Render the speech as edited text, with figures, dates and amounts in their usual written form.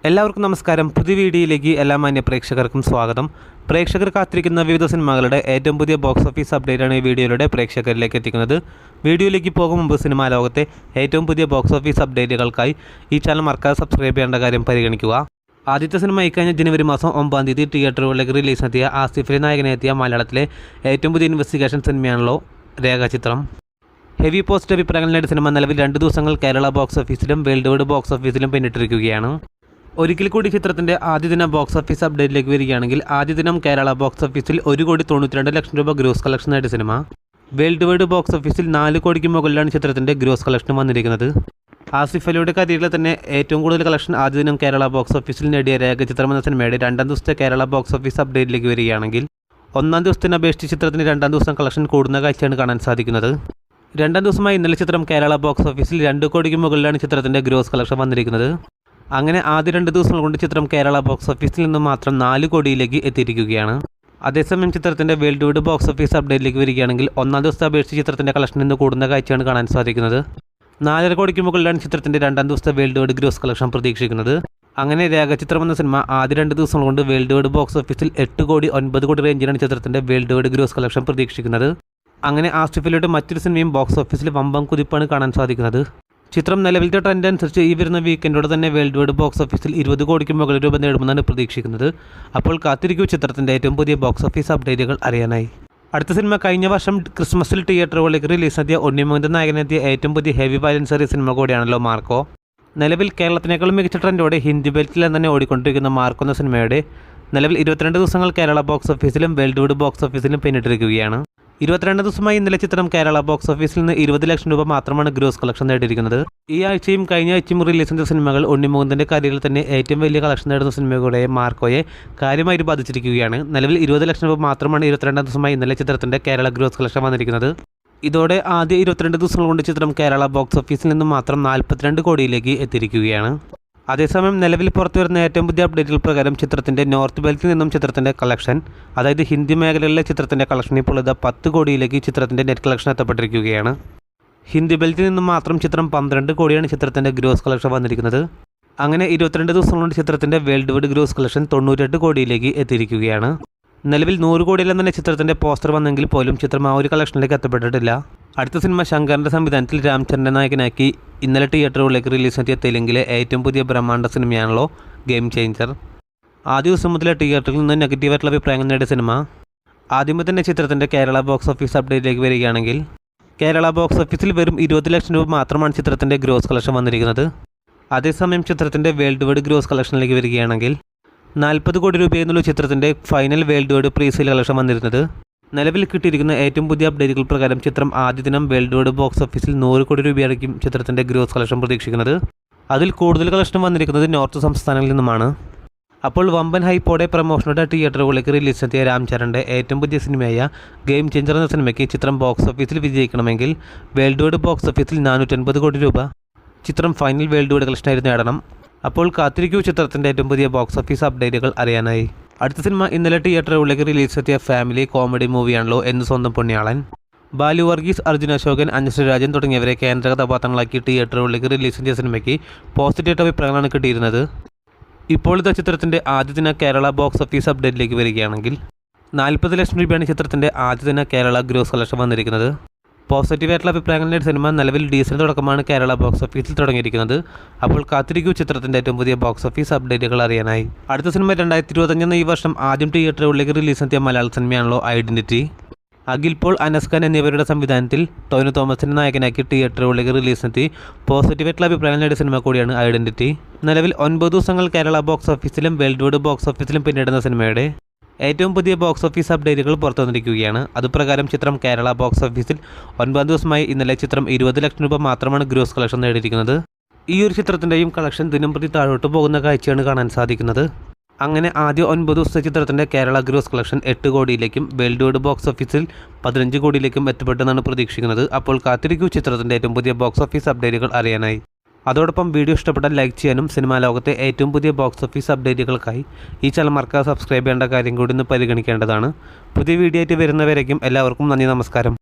എല്ലാവർക്കും നമസ്കാരം. പുതിയ വീഡിയോയിലേക്ക് എല്ലാ മാന്യ പ്രേക്ഷകർക്കും സ്വാഗതം. പ്രേക്ഷകർ കാത്തിരിക്കുന്ന വിവിധ സിനിമകളുടെ ഏറ്റവും പുതിയ ബോക്സ് ഓഫീസ് അപ്ഡേറ്റാണ് ഈ വീഡിയോയിലൂടെ പ്രേക്ഷകരിലേക്ക് എത്തിക്കുന്നത്. വീഡിയോയിലേക്ക് പോകും മുമ്പ് സിനിമാ ലോകത്തെ ഏറ്റവും പുതിയ ബോക്സ് ഓഫീസ് അപ്ഡേറ്റുകൾക്കായി ഈ ചാനൽ മറക്കാതെ സബ്സ്ക്രൈബ് ചെയ്യേണ്ട കാര്യം പരിഗണിക്കുക. ആദ്യത്തെ സിനിമ ഇക്കഴിഞ്ഞ ജനുവരി മാസം 9 തീയതി തിയേറ്ററുകളിലേക്ക് റിലീസിനെത്തിയ ആസിഫ് അലി നായകനെത്തിയ മലയാളത്തിലെ ഏറ്റവും പുതിയ ഇൻവെസ്റ്റിഗേഷൻ സിനിമയാണല്ലോ രേഖാചിത്രം. ഹെവി പോസിറ്റീവ് അഭിപ്രായങ്ങൾ നേടിയ സിനിമ നിലവിൽ 2 ദിവസങ്ങൾ കേരള ബോക്സ് ഓഫീസിലും വേൾഡ് വൈഡ് ബോക്സ് ഓഫീസിലും പിന്നിട്ടിരിക്കുകയാണ്. ഒരിക്കൽ കൂടി ചിത്രത്തിൻ്റെ ആദ്യ ദിന ബോക്സ് ഓഫീസ് അപ്ഡേറ്റിലേക്ക് വരികയാണെങ്കിൽ ആദ്യ ദിനം കേരള ബോക്സ് ഓഫീസിൽ 1,92 ലക്ഷം രൂപ ഗ്രോസ് കളക്ഷൻ നേടിയ സിനിമ വേൾഡ് വൈഡ് ബോക്സ് ഓഫീസിൽ 4 കോടിക്ക് മുകളിലാണ് ചിത്രത്തിൻ്റെ ഗ്രോസ് കളക്ഷൻ വന്നിരിക്കുന്നത്. ആസിഫ് അലിയുടെ കരിയറിലെ തന്നെ ഏറ്റവും കൂടുതൽ കളക്ഷൻ ആദ്യ ദിനം കേരള ബോക്സ് ഓഫീസിൽ നേടിയ രേഖാചിത്രം എന്ന സിനിമയുടെ 2ാം ദിവസത്തെ കേരള ബോക്സ് ഓഫീസ് അപ്ഡേറ്റിലേക്ക് വരികയാണെങ്കിൽ 1ാം ദിവസത്തിന് അപേക്ഷിച്ച് ചിത്രത്തിന് 2ാം ദിവസം കളക്ഷൻ കൂടുന്ന കാഴ്ചയാണ് കാണാൻ സാധിക്കുന്നത്. 2ാം ദിവസമായി ഇന്നലെ ചിത്രം കേരള ബോക്സ് ഓഫീസിൽ 2 കോടിക്ക് മുകളിലാണ് ചിത്രത്തിൻ്റെ ഗ്രോസ് കളക്ഷൻ വന്നിരിക്കുന്നത്. അങ്ങനെ ആദ്യ 2 ദിവസങ്ങൾ കൊണ്ട് ചിത്രം കേരള ബോക്സ് ഓഫീസിൽ നിന്നും മാത്രം 4 കോടിയിലേക്ക് എത്തിയിരിക്കുകയാണ്. അതേസമയം ചിത്രത്തിൻ്റെ വേൾഡ് വൈഡ് ബോക്സ് ഓഫീസ് അപ്ഡേറ്റിലേക്ക് വരികയാണെങ്കിൽ 1ാം ദിവസത്തെ അപേക്ഷിച്ച് ചിത്രത്തിൻ്റെ കളക്ഷൻ നിന്ന് കൂടുന്ന കാഴ്ചയാണ് കാണാൻ സാധിക്കുന്നത്. 4.5 കോടിക്ക് മുകളിലാണ് ചിത്രത്തിൻ്റെ 2ാം ദിവസത്തെ വേൾഡ് വൈഡ് ഗ്രോസ് കളക്ഷൻ പ്രതീക്ഷിക്കുന്നത്. അങ്ങനെ രേഖാചിത്രം എന്ന സിനിമ ആദ്യ 2 ദിവസങ്ങൾ കൊണ്ട് വേൾഡ് വൈഡ് ബോക്സ് ഓഫീസിൽ 8 കോടി 9 കോടി റേഞ്ചിലാണ് ചിത്രത്തിൻ്റെ വേൾഡ് വൈഡ് ഗ്രോസ് കളക്ഷൻ പ്രതീക്ഷിക്കുന്നത്. അങ്ങനെ ആസിഫ് അലിയുടെ മറ്റൊരു സിനിമയും ബോക്സ് ഓഫീസിൽ വമ്പം കുതിപ്പാണ് കാണാൻ സാധിക്കുന്നത്. ചിത്രം നിലവിലത്തെ ട്രെൻഡ് അനുസരിച്ച് ഈ വരുന്ന വീക്കെൻഡോടെ തന്നെ വേൾഡ് വൈഡ് ബോക്സ് ഓഫീസിൽ 20 കോടിക്ക് മുകളിൽ രൂപ നേടുമെന്നാണ് പ്രതീക്ഷിക്കുന്നത്. അപ്പോൾ കാത്തിരിക്കൂ ചിത്രത്തിൻ്റെ ഏറ്റവും പുതിയ ബോക്സ് ഓഫീസ് അപ്ഡേറ്റുകൾ അറിയാനായി. അടുത്ത സിനിമ കഴിഞ്ഞ വർഷം ക്രിസ്മസിൽ തിയേറ്ററുകളിലേക്ക് റിലീസിനെത്തിയ ഉണ്ണിമുകുന്ദൻ നായകനെത്തിയ ഏറ്റവും പുതിയ ഹെവി വയലൻസ് സിനിമ കൂടിയാണല്ലോ മാർക്കോ. നിലവിൽ കേരളത്തിനേക്കാളും മികച്ച ട്രെൻഡോടെ ഹിന്ദി ബെൽറ്റിൽ തന്നെ ഓടിക്കൊണ്ടിരിക്കുന്ന മാർക്കോ എന്ന സിനിമയുടെ നിലവിൽ 22 ദിവസങ്ങൾ കേരള ബോക്സ് ഓഫീസിലും വേൾഡ് വൈഡ് ബോക്സ് ഓഫീസിലും പിന്നിട്ടിരിക്കുകയാണ്. 22 ദിവസമായി ഇന്നലെ ചിത്രം കേരള ബോക്സ് ഓഫീസിൽ നിന്ന് 20 ലക്ഷം രൂപ മാത്രമാണ് ഗ്രോസ് കളക്ഷൻ നേടിയിരിക്കുന്നത്. ഈ ആഴ്ചയും കഴിഞ്ഞ ആഴ്ചയും റിലീസ് ചെയ്ത സിനിമകൾ ഉണ്ണിമുകുന്ദൻ്റെ കരിയറിൽ തന്നെ ഏറ്റവും വലിയ കളക്ഷൻ നേടുന്ന സിനിമകളുടെ മാർക്കോയെ കാര്യമായി ബാധിച്ചിരിക്കുകയാണ്. നിലവിൽ 20 ലക്ഷം രൂപ മാത്രമാണ് 22 ദിവസമായി ഇന്നലെ ചിത്രത്തിൻ്റെ കേരള ഗ്രോസ് കളക്ഷൻ വന്നിരിക്കുന്നത്. ഇതോടെ ആദ്യ 22 ദിവസങ്ങൾ കൊണ്ട് ചിത്രം കേരള ബോക്സ് ഓഫീസിൽ നിന്നും മാത്രം 42 കോടിയിലേക്ക് എത്തിയിരിക്കുകയാണ്. അതേസമയം നിലവിൽ പുറത്തുവരുന്ന ഏറ്റവും പുതിയ അപ്ഡേറ്റുകൾ പ്രകാരം ചിത്രത്തിൻ്റെ നോർത്ത് ബെൽറ്റിൽ നിന്നും ചിത്രത്തിൻ്റെ കളക്ഷൻ, അതായത് ഹിന്ദി മേഖലയിലെ ചിത്രത്തിൻ്റെ കളക്ഷൻ ഇപ്പോൾ 10 കോടിയിലേക്ക് ചിത്രത്തിൻ്റെ നെറ്റ് കളക്ഷൻ എത്തപ്പെട്ടിരിക്കുകയാണ്. ഹിന്ദി ബെൽറ്റിൽ നിന്നും മാത്രം ചിത്രം 12 കോടിയാണ് ചിത്രത്തിൻ്റെ ഗ്രോസ് കളക്ഷൻ വന്നിരിക്കുന്നത്. അങ്ങനെ 22 ദിവസം കൊണ്ട് ചിത്രത്തിൻ്റെ വേൾഡ് വൈഡ് ഗ്രോസ് കളക്ഷൻ 98 കോടിയിലേക്ക് എത്തിയിരിക്കുകയാണ്. നിലവിൽ 100 കോടിയിലെന്ന് തന്നെ ചിത്രത്തിൻ്റെ പോസ്റ്റർ വന്നെങ്കിൽ പോലും ചിത്രം ആ ഒരു കളക്ഷനിലേക്ക് എത്തപ്പെട്ടിട്ടില്ല. അടുത്ത സിനിമ ശങ്കറിൻ്റെ സംവിധാനത്തിൽ രാംചരൻ്റെ നായകനാക്കി ഇന്നലെ തിയേറ്ററുകളിലേക്ക് റിലീസിനെത്തിയ തെലുങ്കിലെ ഏറ്റവും പുതിയ ബ്രഹ്മാണ്ഡ സിനിമയാണല്ലോ ഗെയിം ചേഞ്ചർ. ആദ്യ ദിവസം മുതലേ തിയേറ്ററിൽ നിന്ന് നെഗറ്റീവായിട്ടുള്ള അഭിപ്രായങ്ങൾ നേടിയ സിനിമ ആദ്യമേ തന്നെ ചിത്രത്തിൻ്റെ കേരള ബോക്സ് ഓഫീസ് അപ്ഡേറ്റിലേക്ക് വരികയാണെങ്കിൽ കേരള ബോക്സ് ഓഫീസിൽ വെറും 20 ലക്ഷം രൂപ മാത്രമാണ് ചിത്രത്തിൻ്റെ ഗ്രോസ് കളക്ഷൻ വന്നിരിക്കുന്നത്. അതേസമയം ചിത്രത്തിൻ്റെ വേൾഡ് വൈഡ് ഗ്രോസ് കളക്ഷനിലേക്ക് വരികയാണെങ്കിൽ 40 കോടി രൂപയെന്നുള്ള ചിത്രത്തിൻ്റെ final world wide pre sale collection വന്നിരുന്നത്. നിലവിൽ കിട്ടിയിരിക്കുന്ന ഏറ്റവും പുതിയ അപ്ഡേറ്റുകൾ പ്രകാരം ചിത്രം ആദ്യ ദിനം വേൾഡ് വൈഡ് ബോക്സ് ഓഫീസിൽ 100 കോടി രൂപയായിരിക്കും ചിത്രത്തിൻ്റെ ഗ്രോസ് കളക്ഷൻ പ്രതീക്ഷിക്കുന്നത്. അതിൽ കൂടുതൽ കളക്ഷൻ വന്നിരിക്കുന്നത് നോർത്ത് സംസ്ഥാനങ്ങളിൽ നിന്നുമാണ്. അപ്പോൾ വമ്പൻ ഹൈപ്പോടെ പ്രമോഷനോടെ തിയേറ്ററുകളിലേക്ക് റിലീസിനെത്തിയ രാംചരൻ്റെ ഏറ്റവും പുതിയ സിനിമയായ ഗെയിം ചേഞ്ചർ എന്ന സിനിമയ്ക്ക് ചിത്രം ബോക്സ് ഓഫീസിൽ വിജയിക്കണമെങ്കിൽ വേൾഡ് വൈഡ് ബോക്സ് ഓഫീസിൽ 450 കോടി രൂപ ചിത്രം ഫൈനൽ വേൾഡ് വൈഡ് കളക്ഷനായി നേടണം. അപ്പോൾ കാത്തിരിക്കൂ ചിത്രത്തിൻ്റെ ഏറ്റവും പുതിയ ബോക്സ് ഓഫീസ് അപ്ഡേറ്റുകൾ അറിയാനായി. അടുത്ത സിനിമ ഇന്നലെ തിയേറ്ററുകളിലേക്ക് റിലീസിനെത്തിയ ഫാമിലി കോമഡി മൂവിയാണല്ലോ എന്ന് സ്വന്തം പുണ്യാളൻ. ബാലു വർഗീസ്, അർജുൻ അശോകൻ, അഞ്ജശ്രീ രാജൻ തുടങ്ങിയവരെ കേന്ദ്ര കഥാപാത്രങ്ങളാക്കി തിയേറ്ററുകളിലേക്ക് റിലീസിനെത്തിയ സിനിമയ്ക്ക് പോസിറ്റീവ് അഭിപ്രായങ്ങളാണ് കിട്ടിയിരുന്നത്. ഇപ്പോഴത്തെ ചിത്രത്തിൻ്റെ ആദ്യ ദിന കേരള ബോക്സ് ഓഫീസ് അപ്ഡേറ്റിലേക്ക് വരികയാണെങ്കിൽ 40 ലക്ഷം രൂപയാണ് ചിത്രത്തിൻ്റെ ആദ്യ ദിന കേരള ഗ്രോസ് കളക്ഷൻ വന്നിരിക്കുന്നത്. പോസിറ്റീവായിട്ടുള്ള അഭിപ്രായങ്ങളുടെ സിനിമ നിലവിൽ ഡീസൽ തുടക്കമാണ് കേരള ബോക്സ് ഓഫീസിൽ തുടങ്ങിയിരിക്കുന്നത്. അപ്പോൾ കാത്തിരിക്കൂ ചിത്രത്തിൻ്റെ ഏറ്റവും പുതിയ ബോക്സ് ഓഫീസ് അപ്ഡേറ്റുകൾ അറിയാനായി. അടുത്ത സിനിമ 2025 ഈ വർഷം ആദ്യം തിയേറ്ററുകളിലേക്ക് റിലീസിനെത്തിയ മലയാള സിനിമയാണല്ലോ ഐഡൻറ്റിറ്റി. അഖിൽ പോൾ, അനസ് ഖാൻ എന്നിവരുടെ സംവിധാനത്തിൽ ടോവിനോ തോമസിനെ നായകനാക്കി തിയേറ്ററുകളിലേക്ക് റിലീസിനെത്തി പോസിറ്റീവായിട്ടുള്ള അഭിപ്രായങ്ങൾ നേടിയ സിനിമ കൂടിയാണ് ഐഡൻറ്റിറ്റി. നിലവിൽ 9 ദിവസങ്ങൾ കേരള ബോക്സ് ഓഫീസിലും വേൾഡ് വൈഡ് ബോക്സ് ഓഫീസിലും പിന്നിടുന്ന സിനിമയുടെ ഏറ്റവും പുതിയ ബോക്സ് ഓഫീസ് അപ്ഡേറ്റുകൾ പുറത്തു വന്നിരിക്കുകയാണ്. അതുപ്രകാരം ചിത്രം കേരള ബോക്സ് ഓഫീസിൽ 9 ദിവസമായി ഇന്നലെ ചിത്രം 20 ലക്ഷം രൂപ മാത്രമാണ് ഗ്രോസ് കളക്ഷൻ നേടിയിരിക്കുന്നത്. ഈ ഒരു ചിത്രത്തിൻ്റെയും കളക്ഷൻ ദിനം പ്രതി താഴോട്ട് പോകുന്ന കാഴ്ചയാണ് കാണാൻ സാധിക്കുന്നത്. അങ്ങനെ ആദ്യ 9 ദിവസത്തെ ചിത്രത്തിൻ്റെ കേരള ഗ്രോസ് കളക്ഷൻ 8 കോടിയിലേക്കും വേൾഡ് വൈഡ് ബോക്സ് ഓഫീസിൽ 15 കോടിയിലേക്കും എത്തപ്പെട്ടെന്നാണ് പ്രതീക്ഷിക്കുന്നത്. അപ്പോൾ കാത്തിരിക്കൂ ചിത്രത്തിൻ്റെ ഏറ്റവും പുതിയ ബോക്സ് ഓഫീസ് അപ്ഡേറ്റുകൾ അറിയാനായി. അതോടൊപ്പം വീഡിയോ ഇഷ്ടപ്പെട്ടാൽ ലൈക്ക് ചെയ്യാനും സിനിമാ ലോകത്തെ ഏറ്റവും പുതിയ ബോക്സ് ഓഫീസ് അപ്ഡേറ്റുകൾക്കായി ഈ ചാനൽ മറക്കാതെ സബ്സ്ക്രൈബ് ചെയ്യേണ്ട കാര്യം കൂടി ഒന്ന് പരിഗണിക്കേണ്ടതാണ്. പുതിയ വീഡിയോ ആയിട്ട് വരുന്നവരേക്കും എല്ലാവർക്കും നന്ദി, നമസ്കാരം.